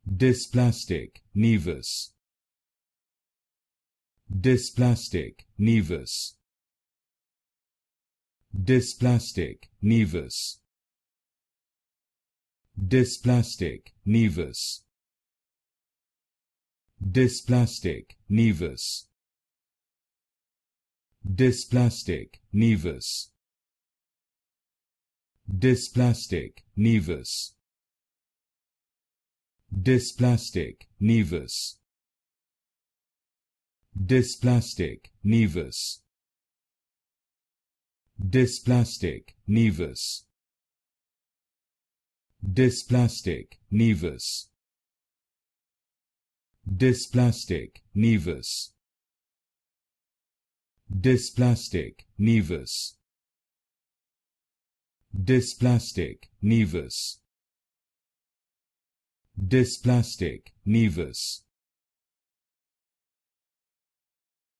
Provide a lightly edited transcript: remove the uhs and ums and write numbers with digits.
Dysplastic Nevus. Dysplastic Nevus. Dysplastic Nevus. Dysplastic Nevus. Dysplastic Nevus. Dysplastic Nevus. Dysplastic Nevus. Dysplastic Nevus. Dysplastic Nevus. Dysplastic Nevus. Dysplastic Nevus. Dysplastic Nevus. Dysplastic Nevus. Dysplastic Nevus. Dysplastic Nevus.